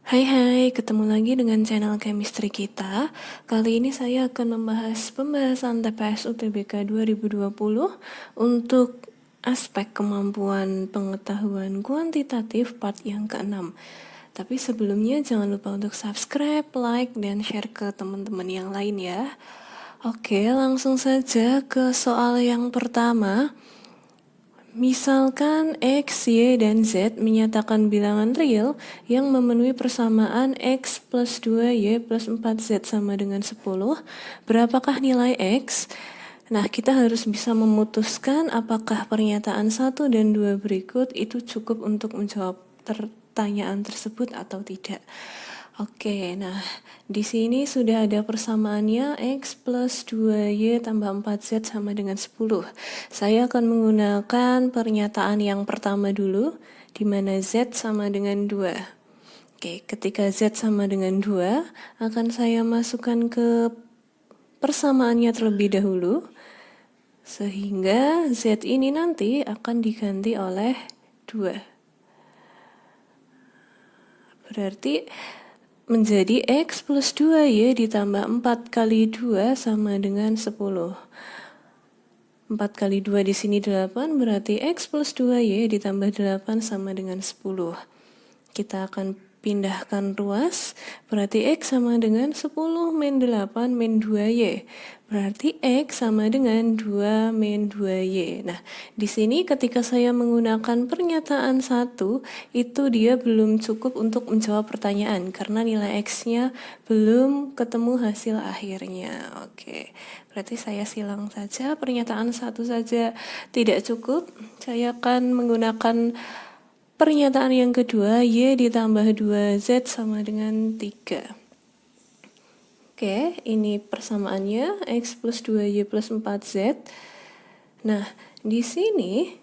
Hai, ketemu lagi dengan channel chemistry kita. Kali ini saya akan membahas pembahasan TPS UTBK 2020 untuk aspek kemampuan pengetahuan kuantitatif part yang ke-6. Tapi sebelumnya jangan lupa untuk subscribe, like, dan share ke teman-teman yang lain ya. Oke, langsung saja ke soal yang pertama. Misalkan X, Y, dan Z menyatakan bilangan real yang memenuhi persamaan X plus 2Y plus 4Z sama dengan 10, berapakah nilai X? Nah, kita harus bisa memutuskan apakah pernyataan 1 dan 2 berikut itu cukup untuk menjawab pertanyaan tersebut atau tidak. Oke, nah di sini sudah ada persamaannya X plus 2Y tambah 4Z sama dengan 10. Saya akan menggunakan pernyataan yang pertama dulu, di mana Z sama dengan 2. Oke, ketika Z sama dengan 2, akan saya masukkan ke persamaannya terlebih dahulu, sehingga Z ini nanti akan diganti oleh 2. Berarti menjadi X plus 2Y ditambah 4 kali 2 sama dengan 10. 4 kali 2 di sini 8, berarti X plus 2Y ditambah 8 sama dengan 10. Kita akan pindahkan ruas, berarti X sama dengan 10 min 8 min 2Y. Berarti X sama dengan 2 min 2Y. Nah, di sini ketika saya menggunakan pernyataan 1, itu dia belum cukup untuk menjawab pertanyaan, karena nilai X-nya belum ketemu hasil akhirnya. Oke, berarti saya silang saja, pernyataan 1 saja tidak cukup. Saya akan menggunakan pernyataan yang kedua, Y ditambah 2Z sama dengan 3. Oke, ini persamaannya X plus 2Y plus 4Z. Nah, di sini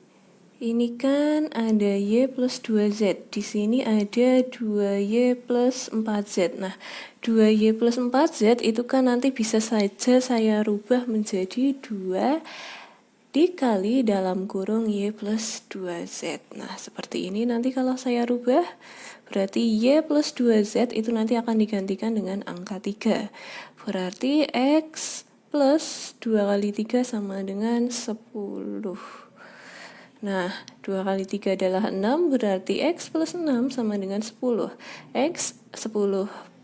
ini kan ada Y plus 2Z. Di sini ada 2Y plus 4Z. Nah, 2Y plus 4Z itu kan nanti bisa saja saya rubah menjadi 2 dikali dalam kurung Y plus 2Z. Nah, seperti ini nanti kalau saya rubah, berarti Y plus 2Z itu nanti akan digantikan dengan angka 3. Berarti X plus 2 kali 3 sama dengan 10. Nah, 2 kali 3 adalah 6, berarti X plus 6 sama dengan 10. X 10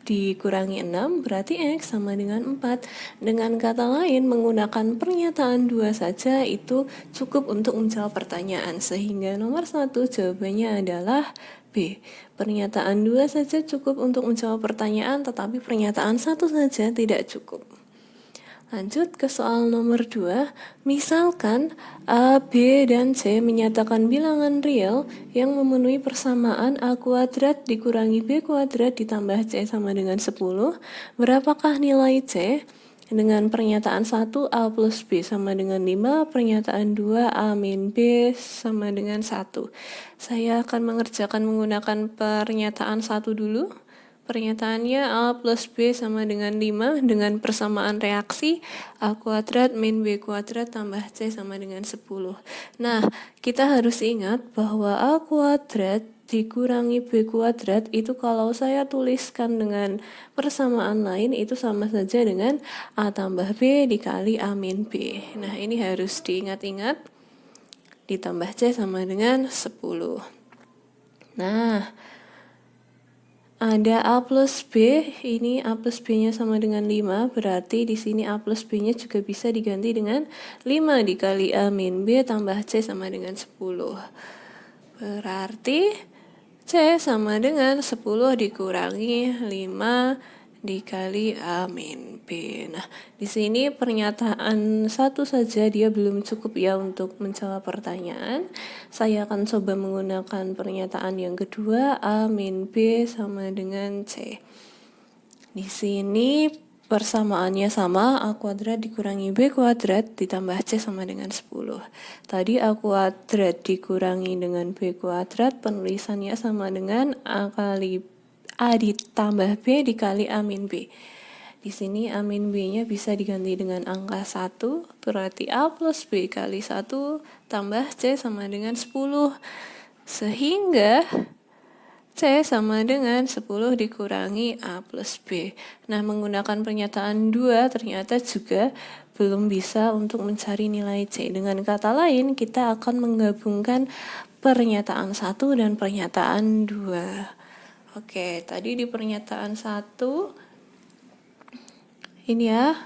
dikurangi 6 berarti X sama dengan 4. Dengan kata lain, menggunakan pernyataan 2 saja itu cukup untuk menjawab pertanyaan, sehingga nomor 1 jawabannya adalah B. Pernyataan 2 saja cukup untuk menjawab pertanyaan, tetapi pernyataan 1 saja tidak cukup. Lanjut ke soal nomor 2. Misalkan A, B, dan C menyatakan bilangan real yang memenuhi persamaan A kuadrat dikurangi B kuadrat ditambah C sama dengan 10. Berapakah nilai C? Dengan pernyataan 1 A plus B sama dengan 5, pernyataan 2 A min B sama dengan 1. Saya akan mengerjakan menggunakan pernyataan 1 dulu. Pernyataannya A plus B sama dengan 5 dengan persamaan reaksi A kuadrat min B kuadrat tambah C sama dengan 10. Nah, kita harus ingat bahwa A kuadrat dikurangi B kuadrat itu kalau saya tuliskan dengan persamaan lain itu sama saja dengan A tambah B dikali A min B. Nah, ini harus diingat-ingat. Ditambah C sama dengan 10. Nah, ada A plus B, ini A plus B-nya sama dengan 5, berarti di sini A plus B-nya juga bisa diganti dengan 5 dikali A min B tambah C sama dengan 10. Berarti C sama dengan 10 dikurangi 5 dikali A min B. Nah, di sini pernyataan 1 saja dia belum cukup ya untuk menjawab pertanyaan. Saya akan coba menggunakan pernyataan yang kedua, A min B sama dengan C. Di sini persamaannya sama, A kuadrat dikurangi B kuadrat ditambah C sama dengan 10. Tadi A kuadrat dikurangi dengan B kuadrat, penulisannya sama dengan A ditambah B dikali A min B. Di sini A min B-nya bisa diganti dengan angka 1, berarti A plus B kali 1 tambah C sama dengan 10. Sehingga C sama dengan 10 dikurangi A plus B. Nah, menggunakan pernyataan 2 ternyata juga belum bisa untuk mencari nilai C. Dengan kata lain, kita akan menggabungkan pernyataan 1 dan pernyataan 2. Oke, tadi di pernyataan 1, ini ya,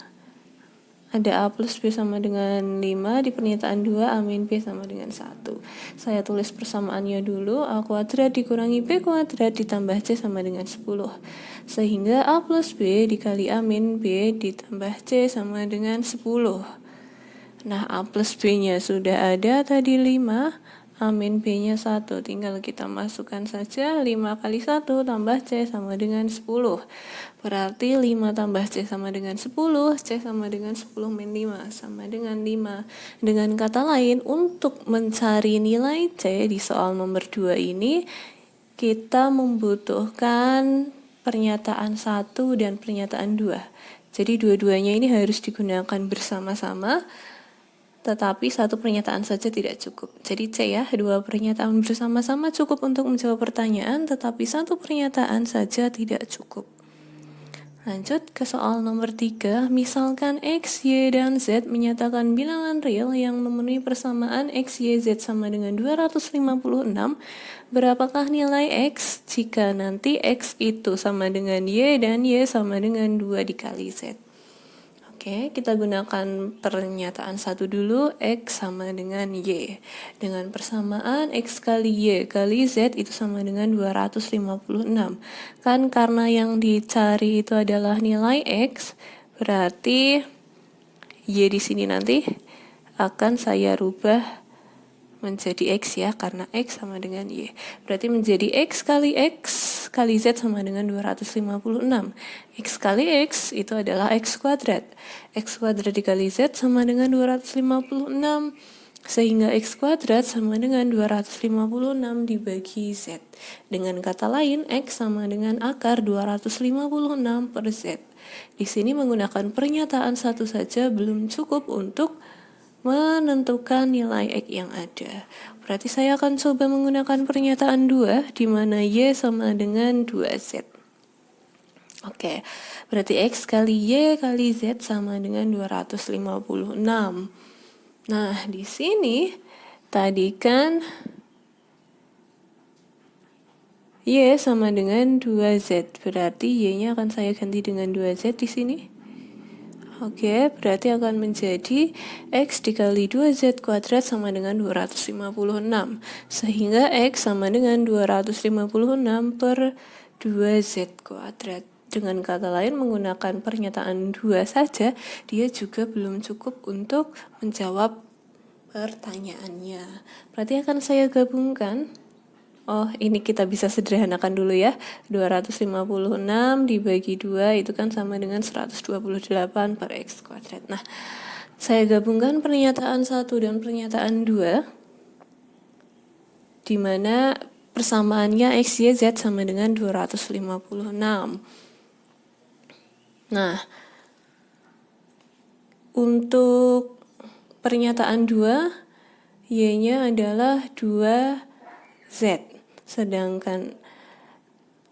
ada A plus B sama dengan 5, di pernyataan 2 A min B sama dengan 1. Saya tulis persamaannya dulu, A kuadrat dikurangi B kuadrat ditambah C sama dengan 10. Sehingga A plus B dikali A min B ditambah C sama dengan 10. Nah, A plus B-nya sudah ada tadi 5, A min B-nya 1. Tinggal kita masukkan saja 5 kali 1 tambah C sama dengan 10. Berarti 5 tambah C sama dengan 10, C sama dengan 10 min 5 sama dengan 5. Dengan kata lain, untuk mencari nilai C di soal nomor 2 ini, kita membutuhkan pernyataan 1 dan pernyataan 2. Jadi dua-duanya ini harus digunakan bersama-sama, tetapi satu pernyataan saja tidak cukup. Jadi C ya, 2 pernyataan bersama-sama cukup untuk menjawab pertanyaan, tetapi satu pernyataan saja tidak cukup. Lanjut ke soal nomor 3, misalkan X, Y, dan Z menyatakan bilangan real yang memenuhi persamaan X, Y, Z sama dengan 256, berapakah nilai X jika nanti X itu sama dengan Y dan Y sama dengan 2 dikali Z? Oke, kita gunakan pernyataan 1 dulu, X sama dengan Y. Dengan persamaan X kali Y kali Z itu sama dengan 256. Kan karena yang dicari itu adalah nilai X, berarti Y di sini nanti akan saya rubah menjadi X ya, karena X sama dengan Y. Berarti menjadi X kali Z sama dengan 256. X kali X itu adalah X kuadrat. X kuadrat dikali Z sama dengan 256. Sehingga X kuadrat sama dengan 256 dibagi Z. Dengan kata lain, X sama dengan akar 256 per Z. Di sini menggunakan pernyataan 1 saja belum cukup untuk menentukan nilai X yang ada. Berarti saya akan coba menggunakan pernyataan 2, di mana Y sama dengan 2Z. Oke, berarti X kali Y kali Z sama dengan 256. Nah, di sini tadi kan Y sama dengan 2Z, berarti Y-nya akan saya ganti dengan 2Z di sini. Oke, berarti akan menjadi X dikali 2Z kuadrat sama dengan 256. Sehingga X sama dengan 256 per 2Z kuadrat. Dengan kata lain, menggunakan pernyataan 2 saja, dia juga belum cukup untuk menjawab pertanyaannya. Berarti akan saya gabungkan. Oh, ini kita bisa sederhanakan dulu ya. 256 dibagi 2 itu kan sama dengan 128 per X kuadrat. Nah, saya gabungkan pernyataan 1 dan pernyataan 2, di mana persamaannya X, Y, Z sama dengan 256. Nah, untuk pernyataan 2, Y-nya adalah 2Z. Sedangkan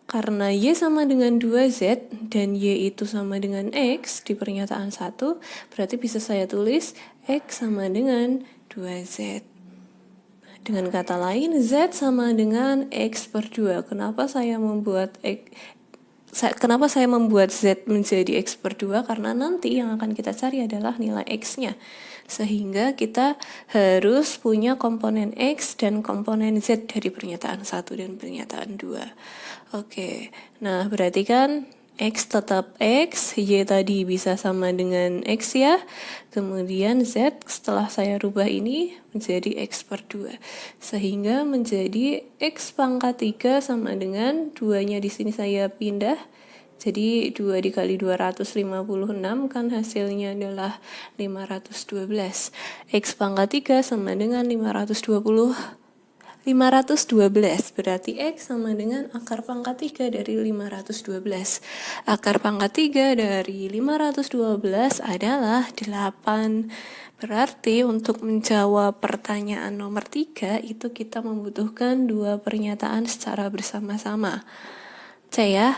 karena Y sama dengan 2Z dan Y itu sama dengan X di pernyataan 1, berarti bisa saya tulis X sama dengan 2Z. Dengan kata lain, Z sama dengan X per 2. Kenapa saya membuat Z menjadi X per 2? Karena nanti yang akan kita cari adalah nilai X-nya. Sehingga kita harus punya komponen X dan komponen Z dari pernyataan 1 dan pernyataan 2. Oke, nah berarti kan X tetap X, Y tadi bisa sama dengan X ya. Kemudian Z setelah saya rubah ini menjadi X per 2. Sehingga menjadi X pangkat 3 sama dengan 2-nya di sini saya pindah. Jadi 2 dikali 256 kan hasilnya adalah 512. X pangkat 3 sama dengan 528. 512, berarti X sama dengan akar pangkat 3 dari 512. Akar pangkat 3 dari 512 adalah 8. Berarti untuk menjawab pertanyaan nomor 3 itu kita membutuhkan 2 pernyataan secara bersama-sama. C ya,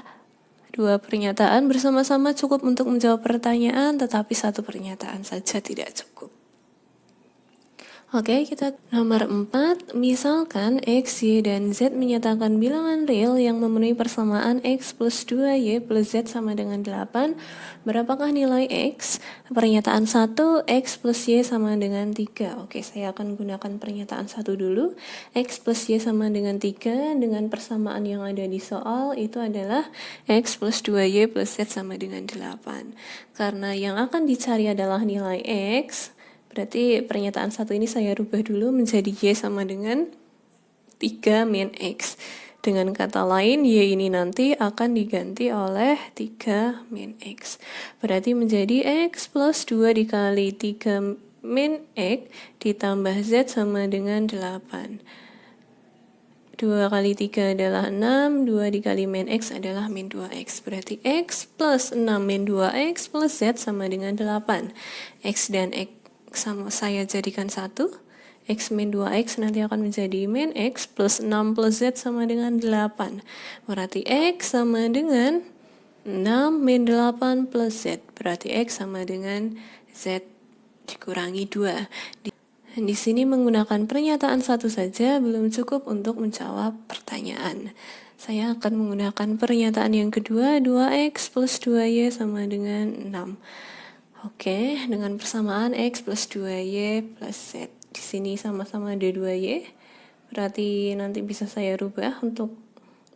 2 pernyataan bersama-sama cukup untuk menjawab pertanyaan, tetapi 1 pernyataan saja tidak cukup. Oke, kita nomor 4. Misalkan X, Y, dan Z menyatakan bilangan real yang memenuhi persamaan X plus 2Y plus Z sama dengan 8. Berapakah nilai X? Pernyataan 1, X plus Y sama dengan 3. Oke, saya akan gunakan pernyataan 1 dulu. X plus Y sama dengan 3 dengan persamaan yang ada di soal itu adalah X plus 2Y plus Z sama dengan 8. Karena yang akan dicari adalah nilai X, berarti pernyataan 1 ini saya rubah dulu menjadi Y sama dengan 3 min X. Dengan kata lain, Y ini nanti akan diganti oleh 3 min X. Berarti menjadi X plus 2 dikali 3 min X ditambah Z sama dengan 8. 2 kali 3 adalah 6, 2 dikali min X adalah min 2X. Berarti X plus 6 min 2X plus Z sama dengan 8. X dan X sama saya jadikan 1. X min 2X nanti akan menjadi min X plus 6 plus Z sama dengan 8. Berarti X sama dengan 6 min 8 plus Z. Berarti X sama dengan Z dikurangi 2. Di sini menggunakan pernyataan 1 saja belum cukup untuk menjawab pertanyaan. Saya akan menggunakan pernyataan yang kedua, 2X plus 2Y sama dengan 6. Oke, dengan persamaan X plus 2Y plus Z. Di sini sama-sama ada 2Y. Berarti nanti bisa saya rubah untuk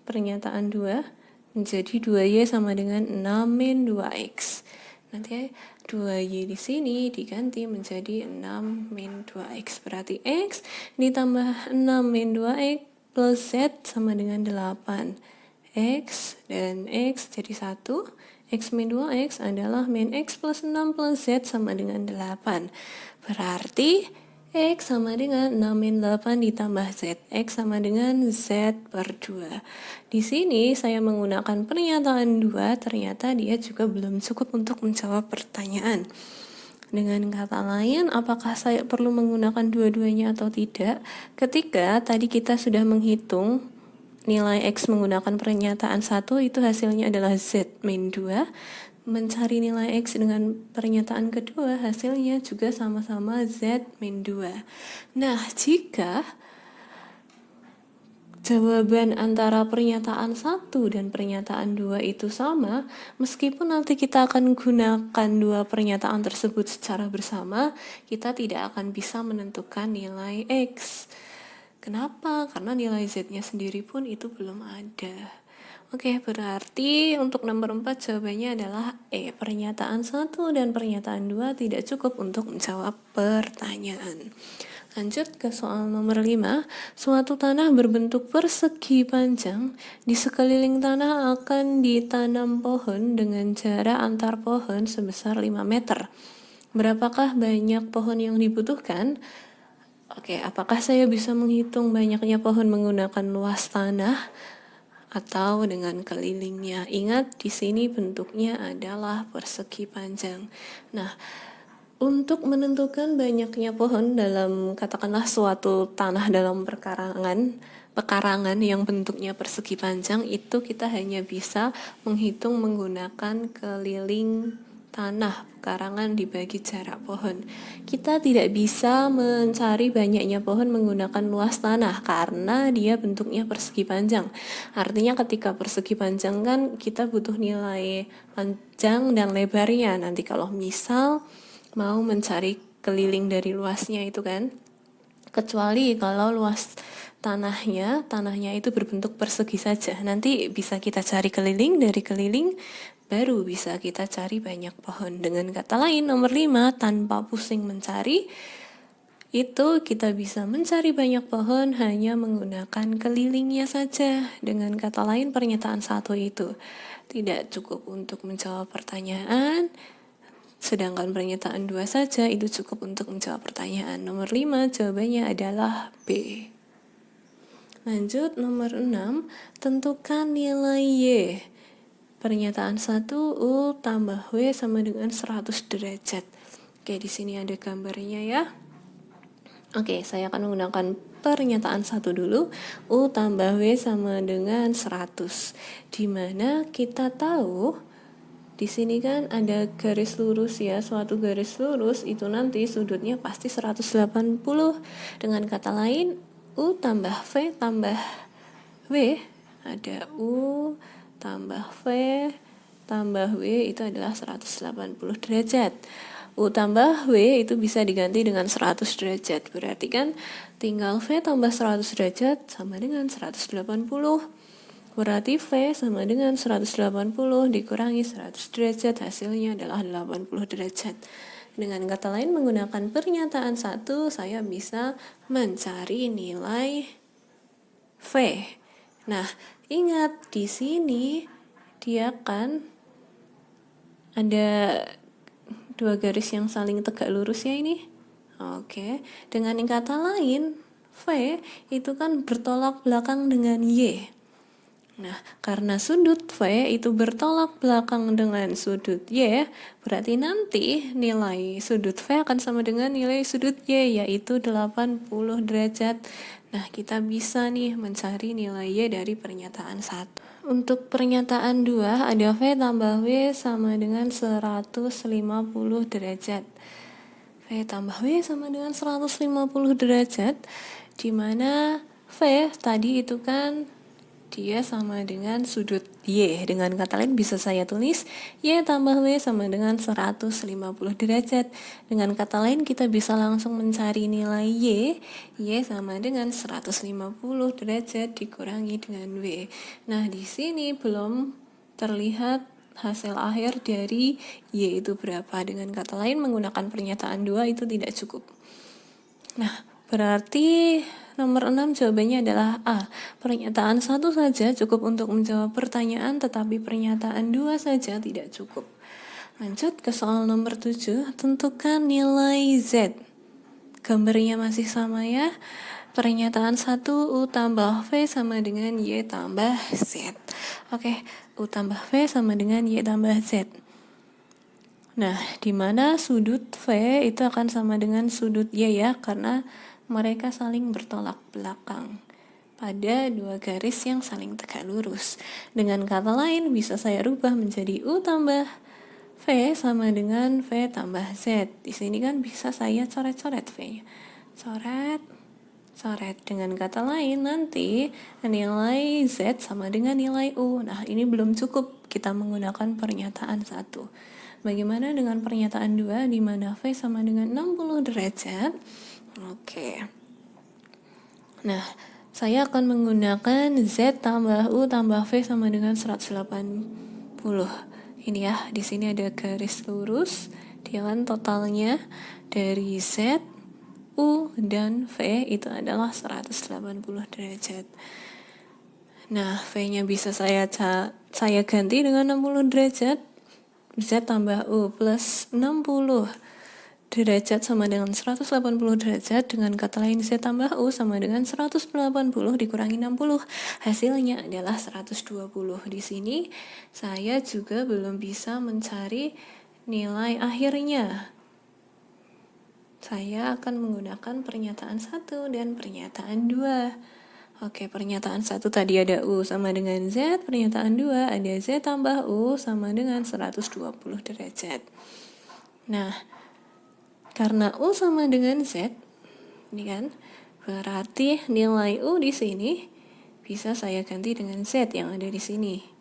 pernyataan 2 menjadi 2Y sama dengan 6 min 2X. Nanti 2Y di sini diganti menjadi 6 min 2X. Berarti X ditambah 6 min 2X plus Z sama dengan 8. X dan X jadi 1. X min 2X adalah min X plus 6 plus Z sama dengan 8. Berarti X sama dengan 6 min 8 ditambah Z. X sama dengan Z per 2. Di sini saya menggunakan pernyataan 2, ternyata dia juga belum cukup untuk menjawab pertanyaan. Dengan kata lain, apakah saya perlu menggunakan dua-duanya atau tidak? Ketika tadi kita sudah menghitung nilai X menggunakan pernyataan 1, itu hasilnya adalah Z min 2. Mencari nilai X dengan pernyataan kedua, hasilnya juga sama-sama Z min 2. Nah, jika jawaban antara pernyataan 1 dan pernyataan 2 itu sama, meskipun nanti kita akan gunakan dua pernyataan tersebut secara bersama, kita tidak akan bisa menentukan nilai X. Kenapa? Karena nilai Z-nya sendiri pun itu belum ada. Oke, berarti untuk nomor 4 jawabannya adalah E. Pernyataan 1 dan pernyataan 2 tidak cukup untuk menjawab pertanyaan. Lanjut ke soal nomor 5. Suatu tanah berbentuk persegi panjang. Di sekeliling tanah akan ditanam pohon dengan jarak antar pohon sebesar 5 meter. Berapakah banyak pohon yang dibutuhkan? Oke, apakah saya bisa menghitung banyaknya pohon menggunakan luas tanah atau dengan kelilingnya? Ingat, di sini bentuknya adalah persegi panjang. Nah, untuk menentukan banyaknya pohon dalam katakanlah suatu tanah dalam pekarangan yang bentuknya persegi panjang, itu kita hanya bisa menghitung menggunakan keliling tanah pekarangan dibagi jarak pohon. Kita tidak bisa mencari banyaknya pohon menggunakan luas tanah karena dia bentuknya persegi panjang. Artinya ketika persegi panjang kan kita butuh nilai panjang dan lebarnya. Nanti kalau misal mau mencari keliling dari luasnya itu kan, kecuali kalau luas tanahnya itu berbentuk persegi saja. Nanti bisa kita cari keliling, dari keliling baru bisa kita cari banyak pohon. Dengan kata lain, nomor 5, tanpa pusing mencari, itu kita bisa mencari banyak pohon hanya menggunakan kelilingnya saja. Dengan kata lain, pernyataan 1 itu tidak cukup untuk menjawab pertanyaan, sedangkan pernyataan 2 saja itu cukup untuk menjawab pertanyaan. Nomor 5 jawabannya adalah B. Lanjut nomor 6, tentukan nilai Y. Pernyataan 1, U tambah W sama dengan 100 derajat. Oke, di sini ada gambarnya ya. Oke, saya akan menggunakan pernyataan 1 dulu. U tambah W sama dengan 100. Dimana kita tahu di sini kan ada garis lurus ya, suatu garis lurus itu nanti sudutnya pasti 180. Dengan kata lain, U tambah V tambah W, ada U tambah V tambah W itu adalah 180 derajat. U tambah W itu bisa diganti dengan 100 derajat. Berarti kan tinggal V tambah 100 derajat sama dengan 180. Berarti V sama dengan 180 dikurangi 100 derajat, hasilnya adalah 80 derajat. Dengan kata lain, menggunakan pernyataan 1, saya bisa mencari nilai V. Nah, ingat di sini dia kan ada dua garis yang saling tegak lurus ya ini. Oke, dengan kata lain, V itu kan bertolak belakang dengan Y. Nah, karena sudut V itu bertolak belakang dengan sudut Y, berarti nanti nilai sudut V akan sama dengan nilai sudut Y, yaitu 80 derajat. Nah, kita bisa nih mencari nilai Y dari pernyataan 1. Untuk pernyataan 2, ada V tambah W sama dengan 150 derajat. V tambah W sama dengan 150 derajat, di mana V tadi itu kan dia sama dengan sudut Y. Dengan kata lain bisa saya tulis Y tambah W sama dengan 150 derajat. Dengan kata lain kita bisa langsung mencari nilai Y. Y sama dengan 150 derajat dikurangi dengan W. Nah, di sini belum terlihat hasil akhir dari Y itu berapa. Dengan kata lain menggunakan pernyataan 2 itu tidak cukup. Nah, berarti nomor 6 jawabannya adalah A. Pernyataan 1 saja cukup untuk menjawab pertanyaan, tetapi pernyataan 2 saja tidak cukup. Lanjut ke soal nomor 7, tentukan nilai Z. Gambarnya masih sama ya. Pernyataan 1, U tambah V sama dengan Y tambah Z. Oke, U tambah V sama dengan Y tambah Z. Nah, di mana sudut V itu akan sama dengan sudut Y ya, karena mereka saling bertolak belakang pada dua garis yang saling tegak lurus. Dengan kata lain, bisa saya rubah menjadi U tambah V sama dengan V tambah Z. Di sini kan bisa saya coret-coret V-nya. Coret. Dengan kata lain, nanti nilai Z sama dengan nilai U. Nah, ini belum cukup. Kita menggunakan pernyataan 1. Bagaimana dengan pernyataan 2, di mana V sama dengan 60 derajat? Oke. Nah, saya akan menggunakan Z tambah U tambah V sama dengan 180. Ini ya, di sini ada garis lurus. Dia kan totalnya dari Z, U, dan V itu adalah 180 derajat. Nah, V-nya bisa saya ganti dengan 60 derajat. Z tambah U plus 60 derajat sama dengan 180 derajat. Dengan kata lain, Z tambah U sama dengan 180 dikurangi 60. Hasilnya adalah 120. Di sini saya juga belum bisa mencari nilai akhirnya. Saya akan menggunakan pernyataan 1 dan pernyataan 2. Oke, pernyataan 1 tadi ada U sama dengan Z, pernyataan 2 ada Z tambah U sama dengan 120 derajat. Nah, karena U sama dengan Z, ini kan, berarti nilai U di sini bisa saya ganti dengan Z yang ada di sini.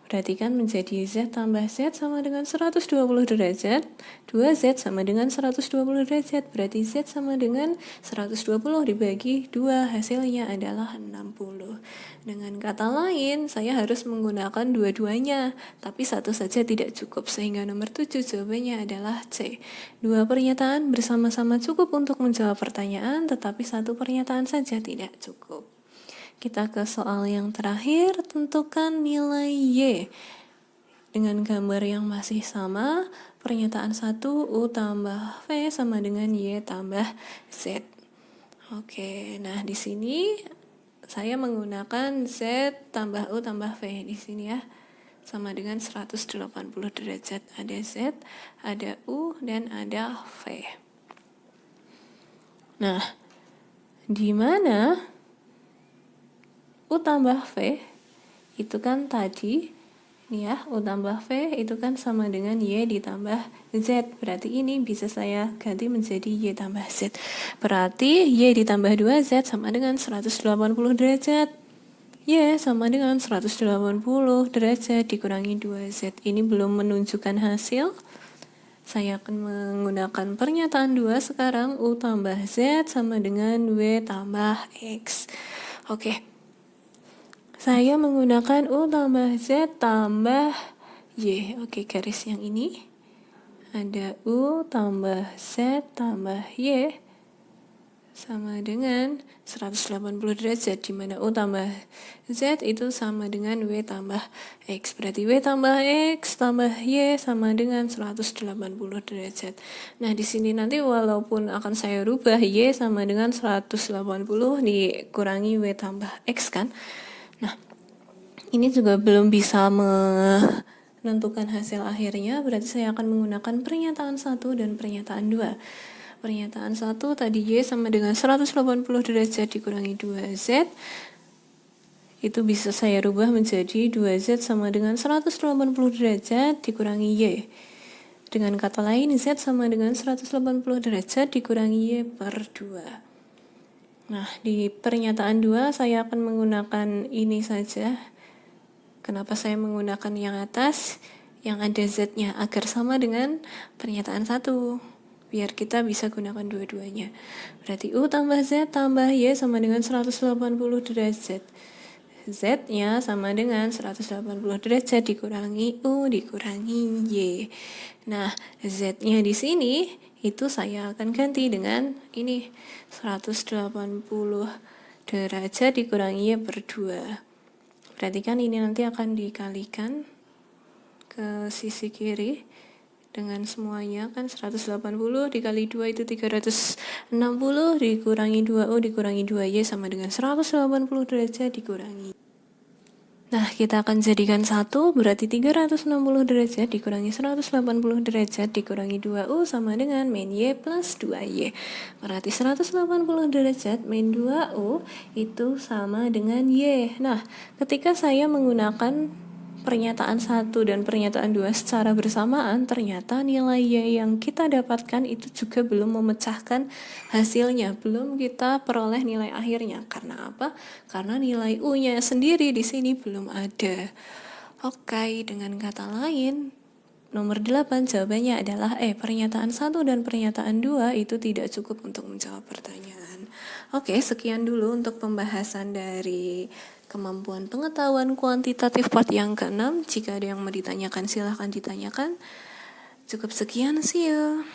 Berarti kan menjadi Z tambah Z sama dengan 120 derajat, 2Z sama dengan 120 derajat, berarti Z sama dengan 120 dibagi 2, hasilnya adalah 60. Dengan kata lain, saya harus menggunakan dua-duanya, tapi satu saja tidak cukup, sehingga nomor 7 jawabannya adalah C. Dua pernyataan bersama-sama cukup untuk menjawab pertanyaan, tetapi satu pernyataan saja tidak cukup. Kita ke soal yang terakhir, tentukan nilai Y. Dengan gambar yang masih sama, pernyataan 1 U tambah V sama dengan Y tambah Z. Oke, nah di sini saya menggunakan Z tambah U tambah V di sini ya. Sama dengan 180 derajat. Ada Z, ada U, dan ada V. Nah, di mana U tambah V itu kan tadi ini ya, U tambah V itu kan sama dengan Y ditambah Z. Berarti ini bisa saya ganti menjadi Y tambah Z. Berarti Y ditambah 2Z sama dengan 180 derajat. Y sama dengan 180 derajat dikurangi 2Z. Ini belum menunjukkan hasil. Saya akan menggunakan pernyataan 2 sekarang. U tambah Z sama dengan W tambah X. Oke. Saya menggunakan U tambah Z tambah Y. Oke, garis yang ini. Ada U tambah Z tambah Y sama dengan 180 derajat, di mana U tambah Z itu sama dengan W tambah X. Berarti W tambah X tambah Y sama dengan 180 derajat. Nah, di sini nanti walaupun akan saya rubah Y sama dengan 180 dikurangi W tambah X kan. Nah, ini juga belum bisa menentukan hasil akhirnya, berarti saya akan menggunakan pernyataan 1 dan pernyataan 2. Pernyataan 1 tadi Y sama dengan 180 derajat dikurangi 2Z. Itu bisa saya rubah menjadi 2Z sama dengan 180 derajat dikurangi Y. Dengan kata lain, Z sama dengan 180 derajat dikurangi Y per 2. Nah, di pernyataan 2 saya akan menggunakan ini saja. Kenapa saya menggunakan yang atas, yang ada Z-nya, agar sama dengan pernyataan 1. Biar kita bisa gunakan dua-duanya. Berarti U tambah Z tambah Y sama dengan 180 derajat. Z-nya sama dengan 180 derajat dikurangi U dikurangi Y. Nah, Z-nya di sini itu saya akan ganti dengan ini 180 derajat dikurangi Y per 2. Berarti kan ini nanti akan dikalikan ke sisi kiri dengan semuanya kan 180 dikali 2 itu 360 dikurangi 2U dikurangi 2Y sama dengan 180 derajat dikurangi. Nah, kita akan jadikan 1 berarti 360 derajat dikurangi 180 derajat dikurangi 2U sama dengan min Y plus 2Y. Berarti 180 derajat min 2U itu sama dengan Y. Nah, ketika saya menggunakan pernyataan 1 dan pernyataan 2 secara bersamaan, ternyata nilai Y yang kita dapatkan itu juga belum memecahkan hasilnya, belum kita peroleh nilai akhirnya. Karena apa? Karena nilai U-nya sendiri di sini belum ada. Oke, dengan kata lain, nomor 8 jawabannya adalah pernyataan 1 dan pernyataan 2 itu tidak cukup untuk menjawab pertanyaan. Oke, sekian dulu untuk pembahasan dari kemampuan pengetahuan kuantitatif part yang ke-6. Jika ada yang mau ditanyakan, silahkan ditanyakan. Cukup sekian, see you.